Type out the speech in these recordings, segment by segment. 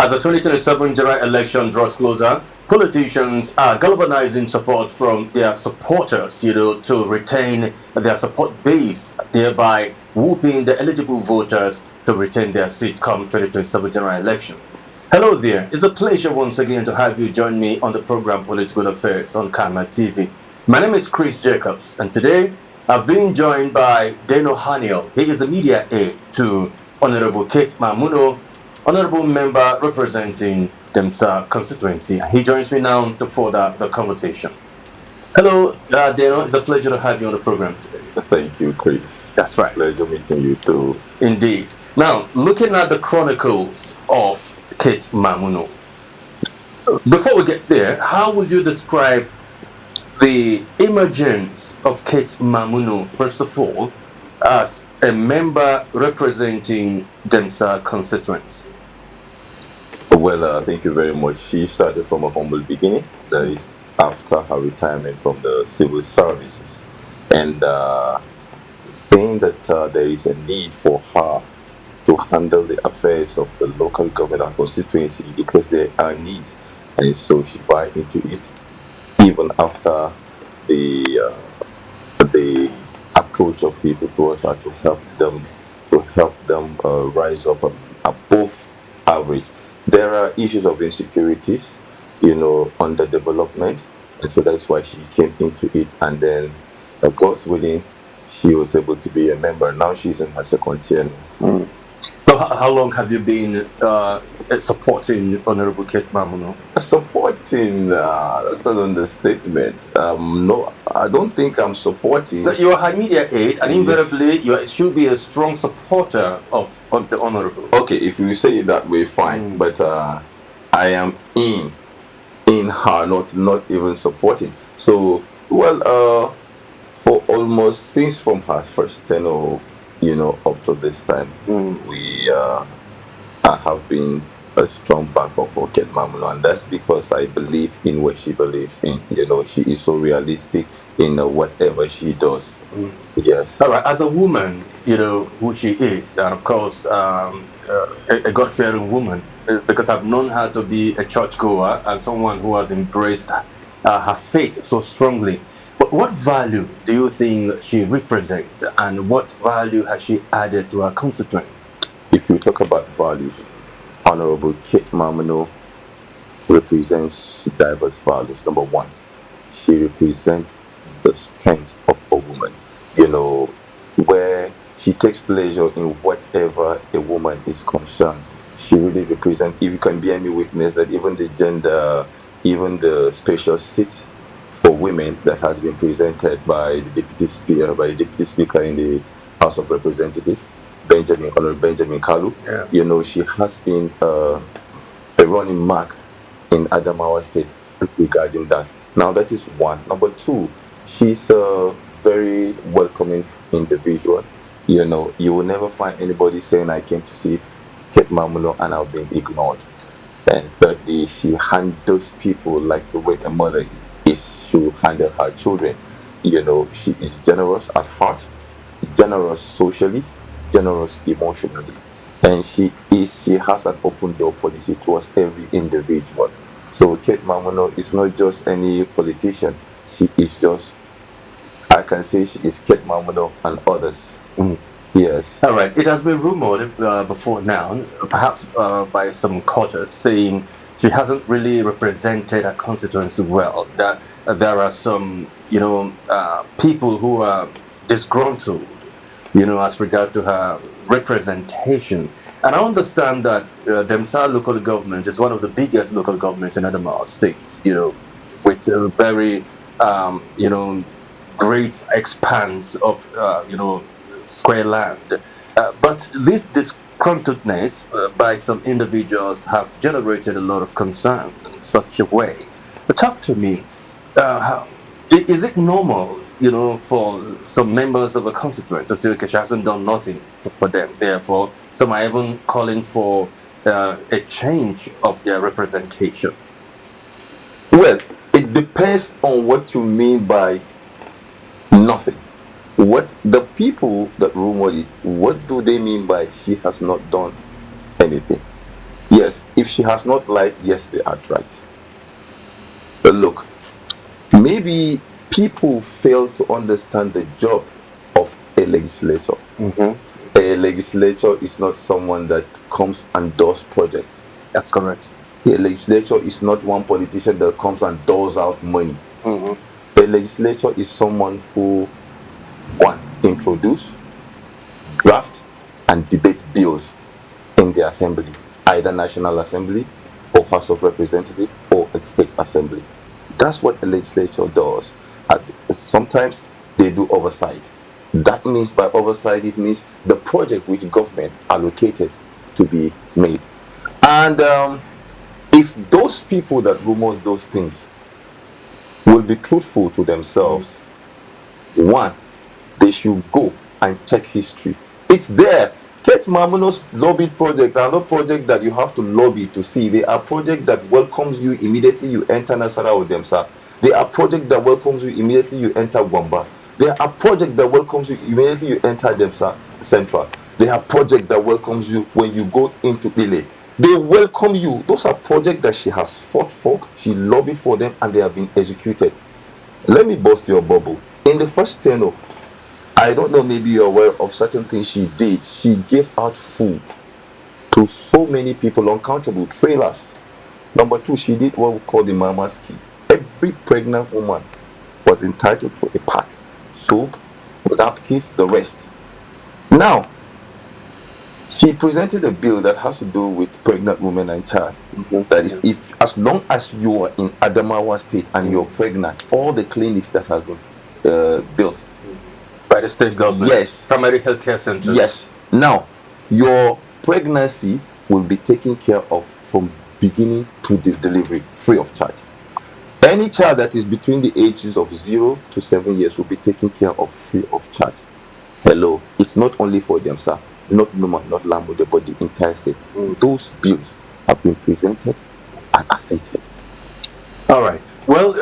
As the 2027 general election draws closer, politicians are galvanizing support from their supporters, to retain their support base, thereby whooping the eligible voters to retain their seat come 2027 general election. Hello there. It's a pleasure once again to have you join me on the program Political Affairs on Karma TV. My name is Chris Jacobs, and today I've been joined by Deno Haniel. He is the media aide to Honorable Kate Mamuno, Honorable member representing Demsa constituency. He joins me now to further the conversation. Hello, Deno. It's a pleasure to have you on the program today. Thank you, Chris. That's right. Pleasure meeting you too. Indeed. Now, looking at the chronicles of Kate Mamuno, before we get there, how would you describe the emergence of Kate Mamuno, first of all, as a member representing Demsa constituency? Well, thank you very much. She started from a humble beginning, that is, after her retirement from the civil services. And saying that there is a need for her to handle the affairs of the local government constituency because there are needs. And so she bought into it, even after the approach of people towards her to help them rise up above average. There are issues of insecurities, underdevelopment, and so that's why she came into it. And then, God's willing, she was able to be a member. Now she's in her second year. So how long have you been supporting Honorable Kate Mamuno? Supporting, that's an understatement. No, I don't think I'm supporting. So you are her media aide, and invariably you should be a strong supporter of the Honorable. Okay, if you say it that way, fine. But I am in her, not even supporting. So, well, for almost since from her first tenure, up to this time, we have been a strong backup for Kate Mamuno, and that's because I believe in what she believes in. She is so realistic in whatever she does. Yes. All right. As a woman, who she is, and of course, a God-fearing woman, because I've known her to be a churchgoer and someone who has embraced her faith so strongly. But what value do you think she represents, and what value has she added to her constituents? If you talk about values, Honorable Kate Mamuno represents diverse values. Number one, she represents the strength of a woman. Where she takes pleasure in whatever a woman is concerned. She really represents, if you can bear me witness, that even the gender, even the special seats for women that has been presented by the deputy speaker in the House of Representatives, Honorable Benjamin Kalu. Yeah. She has been a running mark in Adamawa State regarding that. Now that is one. Number two, she's a very welcoming individual. You will never find anybody saying I came to see Kate Mamuno and I've been ignored. And thirdly, she handles people like the way a mother should handle her children. She is generous at heart, generous socially, generous emotionally, and she has an open door policy towards every individual. So Kate Mamuno is not just any politician. She is just, I can say she is Kate Mamuno and others. Yes. All right. It has been rumored before now, perhaps by some quarters, saying she hasn't really represented her constituency well. That there are some, people who are disgruntled, as regard to her representation. And I understand that Demsa local government is one of the biggest local governments in Adamawa State, with a very, great expanse of, square land. But this disgruntledness by some individuals have generated a lot of concern in such a way. But talk to me, is it normal, for some members of a constituent to say, okay, she hasn't done nothing for them, therefore some are even calling for a change of their representation? Well, it depends on what you mean by nothing. What the people that rumor it, what do they mean by she has not done anything? Yes, if she has not lied, yes, they are right. But look, maybe people fail to understand the job of a legislator. A legislator is not someone that comes and does projects. That's correct. A legislator is not one politician that comes and doles out money. A legislator is someone who, one, introduce, draft, and debate bills in the assembly, either National Assembly or House of Representatives or a state assembly. That's what a legislature does. Sometimes they do oversight. That means by oversight, it means the project which government allocated to be made. And if those people that rumor those things will be truthful to themselves, one, they should go and check history. It's there. Kate Mamuno's lobbied project are not projects that you have to lobby to see. They are projects that welcomes you immediately you enter Nasara or Demsa. They are projects that welcomes you immediately you enter Gwamba. They are projects that welcomes you immediately you enter Demsa Central. They are projects that welcomes you when you go into Ile. They welcome you. Those are projects that she has fought for, she lobbied for them, and they have been executed. Let me burst your bubble. In the first tenure, I don't know, maybe you're aware of certain things she did. She gave out food to so many people, uncountable trailers. Number two, she did what we call the mama scheme. Every pregnant woman was entitled to a pack, soap, napkins, the rest. Now, she presented a bill that has to do with pregnant women and child. That is, if as long as you are in Adamawa State and you're pregnant, all the clinics that has been built by the state government. Yes. Primary health care centers. Yes. Now, your pregnancy will be taken care of from beginning to the delivery, free of charge. Any child that is between the ages of 0 to 7 years will be taken care of free of charge. Hello, it's not only for them, sir. Not Numa, not Lamode, but the entire state. Those bills have been presented and accepted. All right. Well,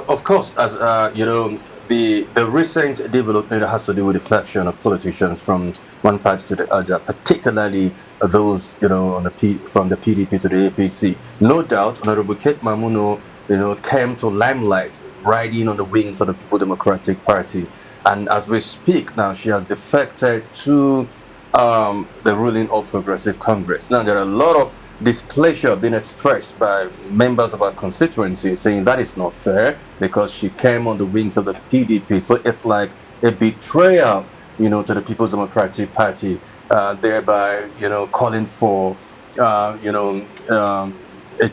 of course, as you know, the recent development has to do with the faction of politicians from one party to the other, particularly those, you know, on from the PDP to the APC. No doubt, Honorable Kate Mamuno, you know, came to limelight riding on the wings of the People Democratic Party, and as we speak now, she has defected to the ruling All Progressive Congress. Now, there are a lot of displeasure being expressed by members of our constituency, saying that is not fair because she came on the wings of the PDP. So it's like a betrayal, you know, to the People's Democratic Party, thereby, you know, calling for, a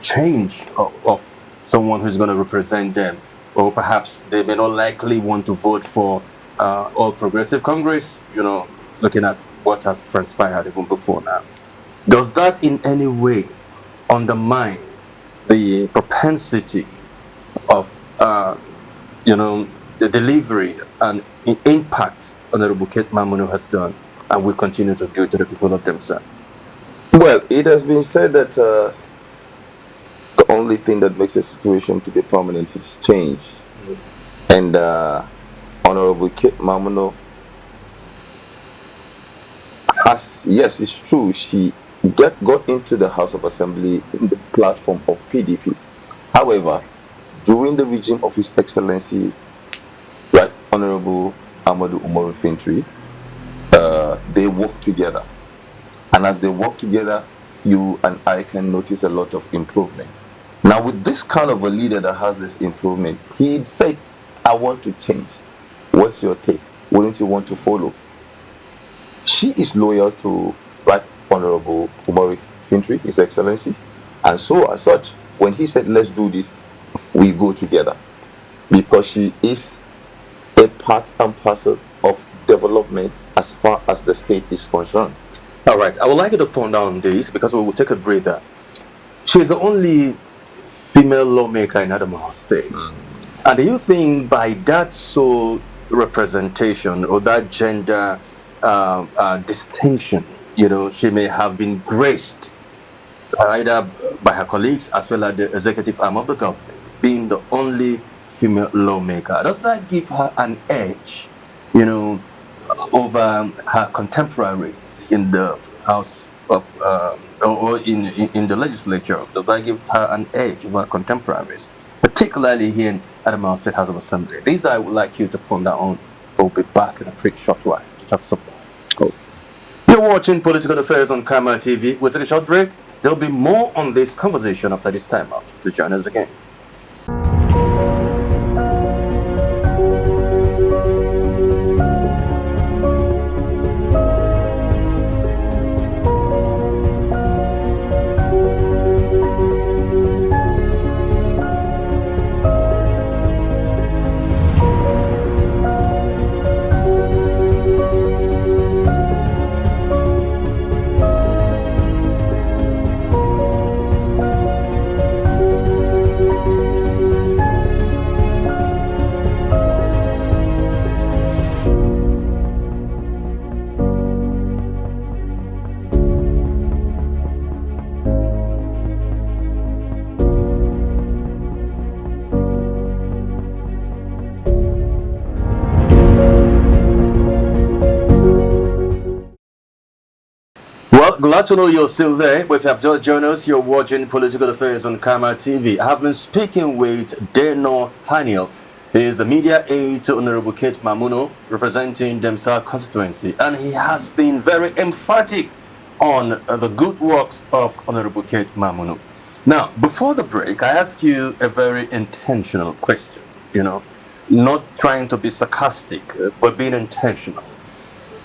change of someone who's going to represent them, or perhaps they may not likely want to vote for All Progressive Congress, you know, looking at what has transpired even before now. Does that in any way undermine the propensity of, the delivery and impact Honorable Kate Mamuno has done and will continue to do to the people of themselves? Well, it has been said that the only thing that makes a situation to be permanent is change. And Honorable Kate Mamuno has, yes, it's true, she got into the House of Assembly in the platform of PDP. However, during the regime of His Excellency, right, Honorable Amadou Umaru Fintri, they work together. And as they work together, you and I can notice a lot of improvement. Now, with this kind of a leader that has this improvement, he'd say, I want to change. What's your take? Wouldn't you want to follow? She is loyal to Right Honorable Umaru Fintri, His Excellency. And so, as such, when he said, let's do this, we go together. Because she is a part and parcel of development as far as the state is concerned. All right, I would like you to ponder on this because we will take a breather. She's the only female lawmaker in Adamawa State. And do you think by that sole representation or that gender distinction, you know, she may have been graced either by her colleagues as well as the executive arm of the government, being the only female lawmaker? Does that give her an edge, you know, over her contemporaries in the House or in the legislature, does that give her an edge over contemporaries, particularly here in Adamawa State House of Assembly? These I would like you to ponder on. We'll be back in a pretty short while to talk some more. You're watching Political Affairs on Camera TV. We'll take a short break. There'll be more on this conversation after this time out. To join us again. Well, glad to know you're still there. If you have just joined us, you're watching Political Affairs on Camera TV. I have been speaking with Deno Haniel. He is the media aide to Honorable Kate Mamuno, representing Demsa constituency, and he has been very emphatic on the good works of Honorable Kate Mamuno. Now, before the break, I asked you a very intentional question, not trying to be sarcastic, but being intentional.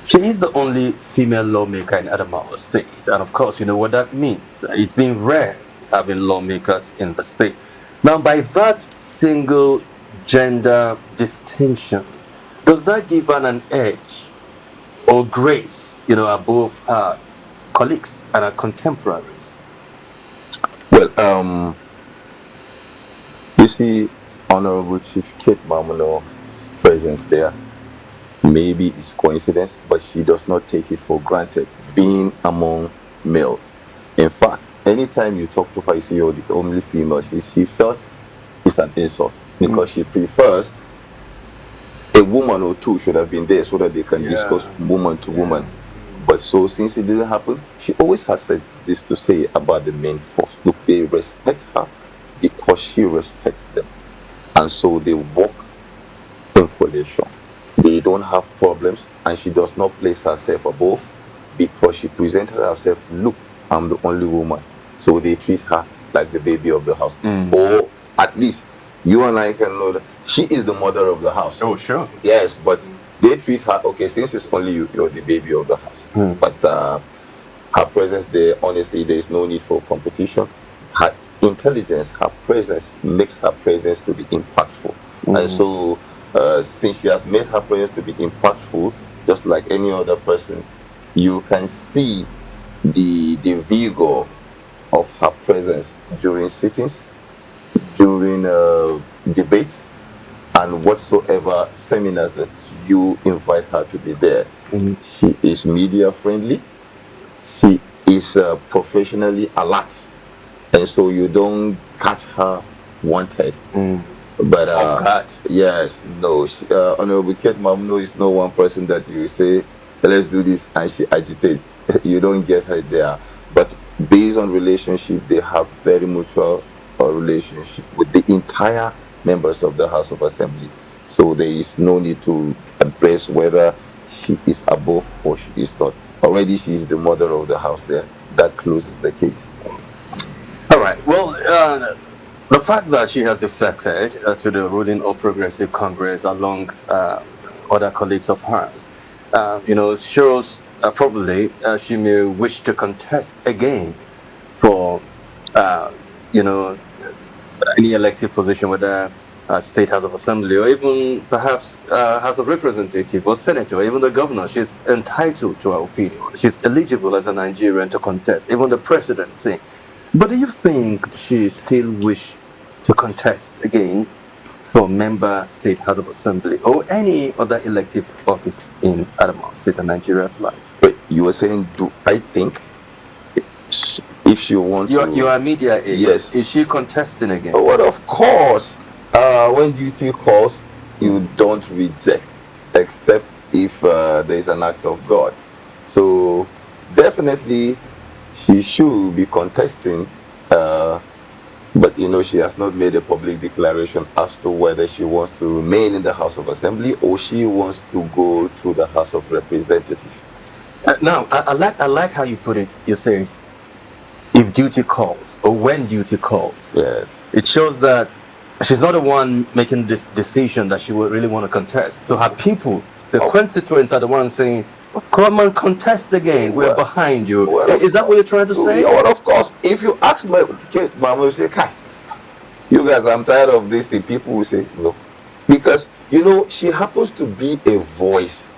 She is the only female lawmaker in Adamawa State, and of course, you know what that means. It's been rare having lawmakers in the state. Now, by that single gender distinction, does that give her an edge or grace, above her colleagues and her contemporaries? Well, you see, Honorable Chief Kate Mamuno's presence there, maybe it's coincidence, but she does not take it for granted, being among male. In fact, anytime you talk to her, you see you're the only female, she felt it's an insult, because she prefers a woman or two should have been there so that they can discuss woman to woman. But so since it didn't happen, she always has said this to say about the main force. Look, they respect her because she respects them. And so they work in coalition. They don't have problems, and she does not place herself above because she presented herself, look, I'm the only woman. So they treat her like the baby of the house. Or at least you and I can know that she is the mother of the house. Oh, sure. Yes, but they treat her, okay, since it's only you, you're the baby of the house. But her presence there, honestly, there is no need for competition. Her intelligence, her presence makes her presence to be impactful. And so since she has made her presence to be impactful, just like any other person, you can see the vigor of her presence during sittings, during debates, and whatsoever seminars that you invite her to be there. She is media friendly. She is professionally alert, and so you don't catch her wanted. But yes, no, Honorable Kate Mamuno is no one person that you say, let's do this, and she agitates. You don't get her there. But based on relationship, they have very mutual relationship with the entire members of the House of Assembly. So there is no need to address whether she is above or she is not. Already she is the mother of the house there. That closes the case. All right. Well, the fact that she has defected to the ruling All Progressive Congress along other colleagues of hers, shows probably she may wish to contest again for, any elective position, whether State House of Assembly or even perhaps House of Representative or Senator, or even the governor. She's entitled to her opinion. She's eligible as a Nigerian to contest, even the presidency. But do you think she still wish to contest again for member State House of Assembly or any other elective office in Adamawa State and Nigeria at large? Wait, you were saying, do I think if you want you are media aide. Yes. Is she contesting again? Oh, well, of course. When duty calls, you don't reject, except if there is an act of God. So definitely she should be contesting, but she has not made a public declaration as to whether she wants to remain in the House of Assembly or she wants to go to the House of Representatives. Now, I like how you put it. You say, if duty calls or when duty calls. Yes. It shows that she's not the one making this decision that she would really want to contest. So her people, the constituents, are the ones saying, come and contest again. We're behind you. Is that what you're trying to say? Well, of course. If you ask my kid, Mama will say, Kai, you guys, I'm tired of this thing. People will say, no. Because, she happens to be a voice.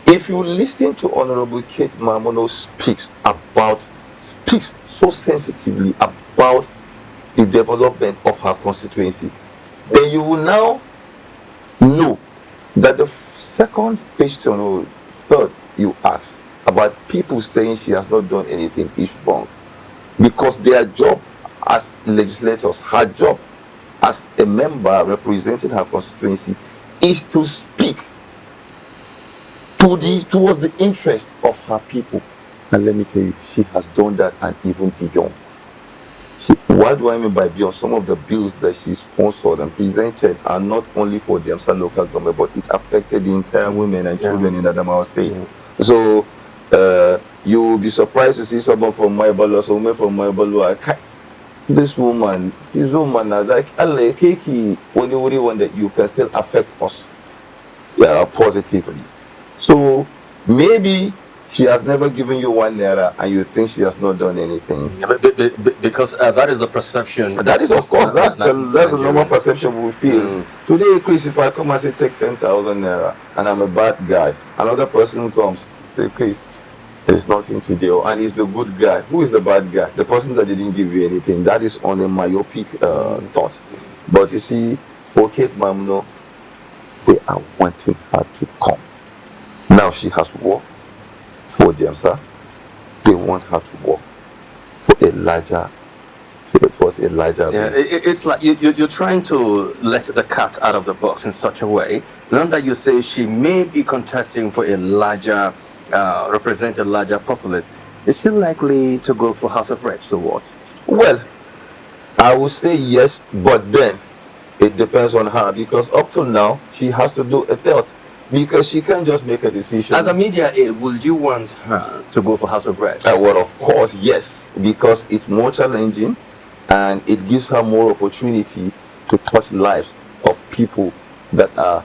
If you listen to Honorable Kate Mamuno speaks so sensitively about the development of her constituency, then you will now know that the second question or third you ask about people saying she has not done anything is wrong, because their job as legislators, her job as a member representing her constituency, is to speak towards the interest of her people. And let me tell you, she has done that and even beyond. What do I mean by beyond? Some of the bills that she sponsored and presented are not only for the Amsa local government, but it affected the entire women and children in Adamawa State. So you will be surprised to see someone from Maibalo, so women from Maibalo, this woman, like only one that you can still affect us positively. So maybe she has never given you 1 naira and you think she has not done anything. Because that is the perception. That is, of course, that's the normal perception we feel. Today, Chris, if I come and say take 10,000 naira and I'm a bad guy, another person comes, say, Chris, there's nothing to do, and he's the good guy. Who is the bad guy? The person that didn't give you anything. That is on a myopic thought. But you see, for Kate Mamuno, they are wanting her to come. Now she has worked for them, sir. They want her to work for a larger. It was a larger. It's like you're trying to let the cat out of the box in such a way. Now that you say she may be contesting for a larger, represent a larger populace, is she likely to go for House of Reps or what? Well, I would say yes, but then it depends on her, because up to now she has to do a thought. Because she can't just make a decision. As a media aide, would you want her to go for House of Reps? Well, of course, yes. Because it's more challenging and it gives her more opportunity to touch lives of people that are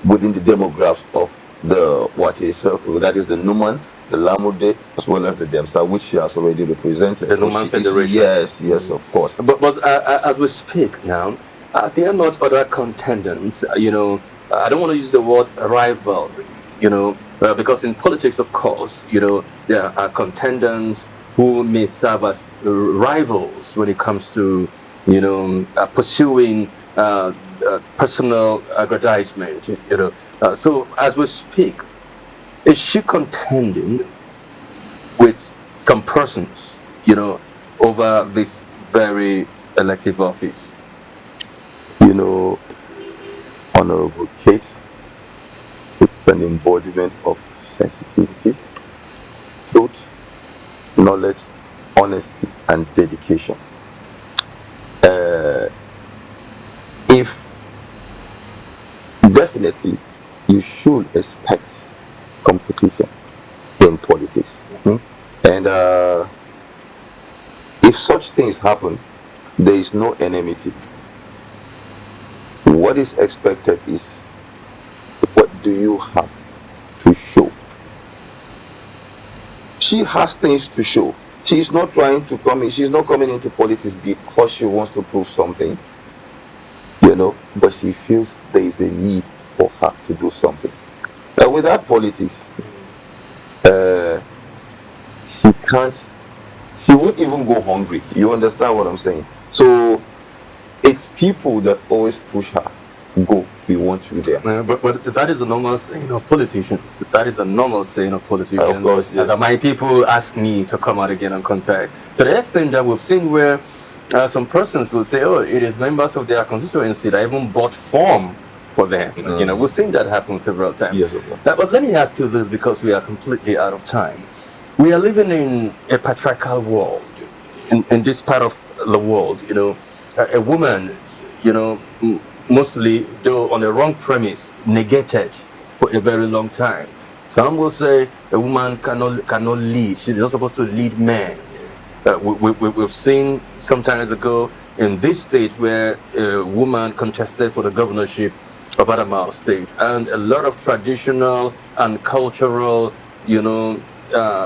within the demographics of the circle. That is the Numan, the Lamude, as well as the Demsa, which she has already represented. The Numan Federation. Yes, of course. But as we speak now, are there not other contendants, I don't want to use the word rivalry, because in politics, of course, there are contendants who may serve as rivals when it comes to, pursuing personal aggrandizement, So as we speak, is she contending with some persons, over this very elective office? Honorable Kate, it's an embodiment of sensitivity, truth, knowledge, honesty, and dedication. If definitely you should expect competition in politics, and if such things happen, there is no enmity. What is expected is, what do you have to show? She has things to show. She's not trying to come in. She's not coming into politics because she wants to prove something, but she feels there is a need for her to do something. Now, without politics, she won't even go hungry. You understand what I'm saying? So it's people that always push her. Go, we want you there. But that is a normal saying of politicians. That is a normal saying of politicians. Of course, yes. That my people ask me to come out again and contest. To the extent that we've seen where some persons will say, oh, it is members of their constituency that even bought form for them. We've seen that happen several times. Yes, of course. But let me ask you this, because we are completely out of time. we are living in a patriarchal world. In this part of the world, a woman, mostly, though on the wrong premise, negated for a very long time. Some will say a woman cannot lead. She's not supposed to lead men. We've seen some times ago in this state where a woman contested for the governorship of Adamawa State, and a lot of traditional and cultural,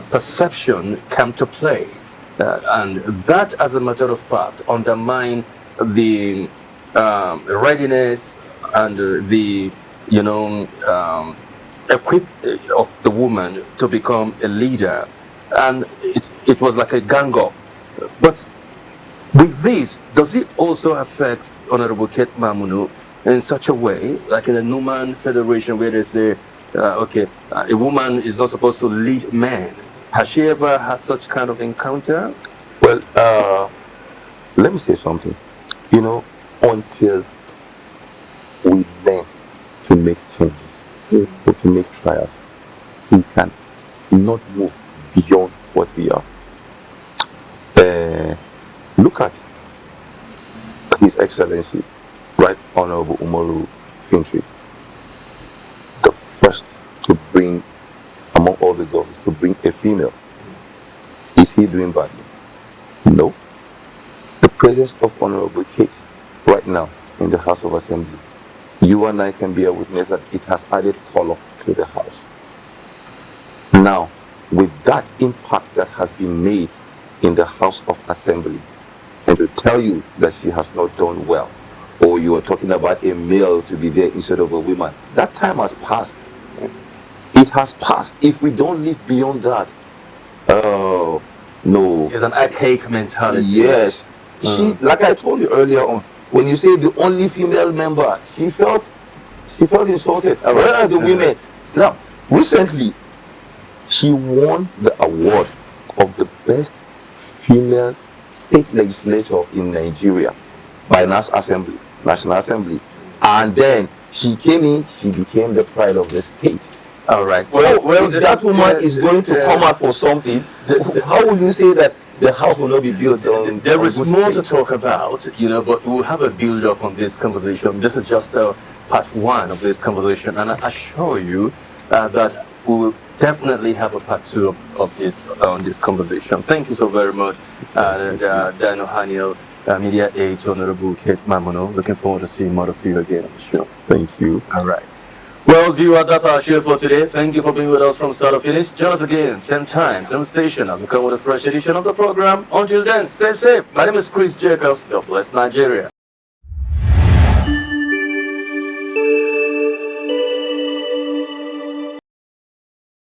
perception came to play, and that, as a matter of fact, undermine the readiness and the, equip of the woman to become a leader, and it was like a gang up. But with this, does it also affect Honorable Kate Mamuno in such a way, like in the Numan Federation, where they say, a woman is not supposed to lead men? Has she ever had such kind of encounter? Well, let me say something. Until we learn to make changes, or to make trials, we can not move beyond what we are. Look at His Excellency, Right Honorable Umaru Fintri, the first to bring, among all the girls, to bring a female. Is he doing badly? No. The presence of Honorable Kate right now in the House of Assembly, you and I can be a witness that it has added color to the House. Now, with that impact that has been made in the House of Assembly, and to tell you that she has not done well, or you are talking about a male to be there instead of a woman, that time has passed. It has passed. If we don't live beyond that, oh no. It's an archaic mentality. Yes. She, like I told you earlier on, when you say the only female member, she felt insulted. Where are the women? Now, recently, she won the award of the best female state legislator in Nigeria by National Assembly. And then she came in, she became the pride of the state. All right. Well, if that woman is going to come out for something, how will you say that the house will not be built on? There is more to talk about, but we'll have a build up on this conversation. This is just part one of this conversation, and I assure you that we will definitely have a part two of this on this conversation. Thank you so very much, Deno Haniel, Media Aide to Honorable Kate Mamuno. Looking forward to seeing more of you again on the show. Thank you. All right. Well, viewers, that's our show for today. Thank you for being with us from start to finish. Join us again, same time, same station, as we come with a fresh edition of the program. Until then, stay safe. My name is Chris Jacobs. God bless Nigeria.